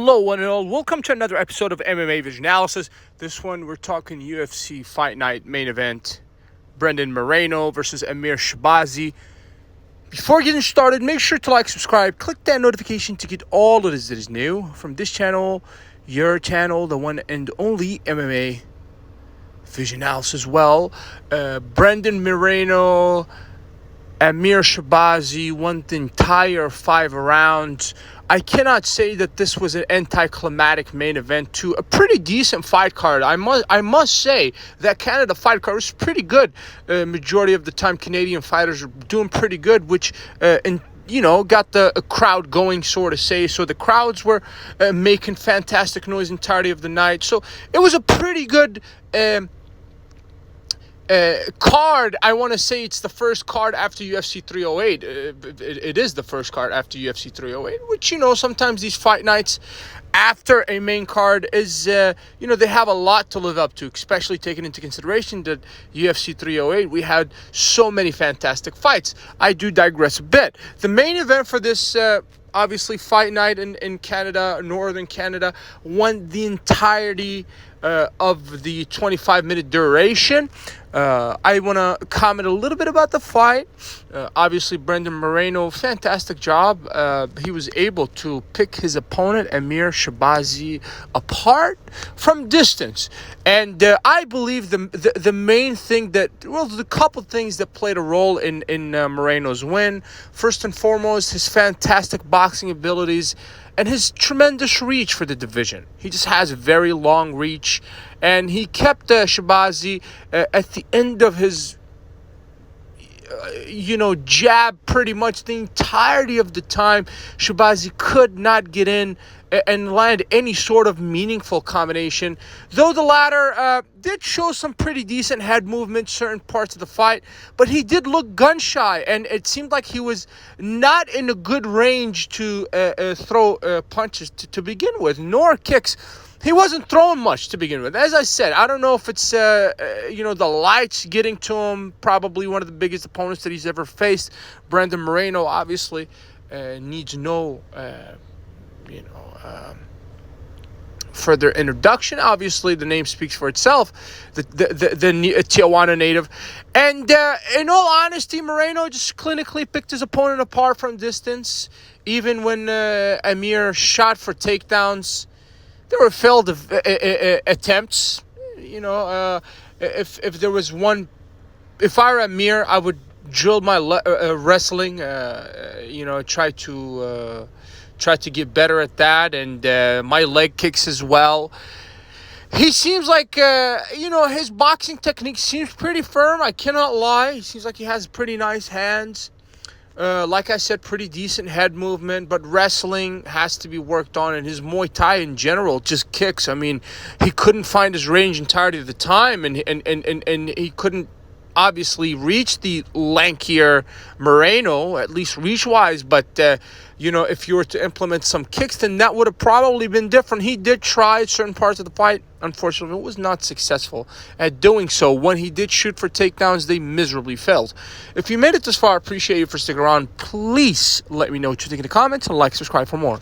Hello, one and all. Welcome to another episode of MMA Vision Analysis. This one, we're talking UFC Fight Night main event. Brendan Moreno versus Amir Shahbazi. Before getting started, make sure to like, subscribe, click that notification to get all of this that is new from this channel, your channel, the one and only MMA Vision Analysis as well. Brendan Moreno, Amir Shahbazi won the entire 5 rounds. I cannot say that this was an anticlimactic main event to a pretty decent fight card. I must say that Canada fight card was pretty good. Majority of the time, Canadian fighters are doing pretty good, which got the crowd going, so to say. So the crowds were making fantastic noise entirety of the night. So it was a pretty good card. I want to say it's the first card after UFC 308. It is the first card after UFC 308, which, sometimes these fight nights after a main card is, they have a lot to live up to, especially taking into consideration that UFC 308, we had so many fantastic fights. I do digress a bit. The main event for this obviously fight night in Canada, Northern Canada, won the entirety of the 25-minute duration. I want to comment a little bit about the fight. Obviously, Brendan Moreno, fantastic job. He was able to pick his opponent, Amir Shahbazi, apart from distance. And I believe the main thing the couple things that played a role in Moreno's win. First and foremost, his fantastic boxing abilities and his tremendous reach for the division. He just has a very long reach, and he kept Shahbazi at the end of his jab pretty much the entirety of the time. Shahbazi could not get in and land any sort of meaningful combination, though the latter did show some pretty decent head movement certain parts of the fight, but he did look gun shy, and it seemed like he was not in a good range to throw punches to begin with, nor kicks. He wasn't throwing much to begin with. As I said, I don't know if it's, the lights getting to him. Probably one of the biggest opponents that he's ever faced. Brendan Moreno, obviously, needs no, further introduction. Obviously, the name speaks for itself. The Tijuana native. And in all honesty, Moreno just clinically picked his opponent apart from distance. Even when Amir shot for takedowns, there were failed attempts. If there was one, if I were Amir, I would drill my wrestling. Try to get better at that, and my leg kicks as well. He seems like his boxing technique seems pretty firm. I cannot lie. He seems like he has pretty nice hands. Like I said, pretty decent head movement, but wrestling has to be worked on, and his Muay Thai in general just kicks. I mean, he couldn't find his range entirety of the time, and he couldn't obviously reach the lankier Moreno, at least reach-wise, but, if you were to implement some kicks, then that would have probably been different. He did try certain parts of the fight. Unfortunately, it was not successful at doing so. When he did shoot for takedowns, they miserably failed. If you made it this far, I appreciate you for sticking around. Please let me know what you think in the comments, and like, subscribe for more.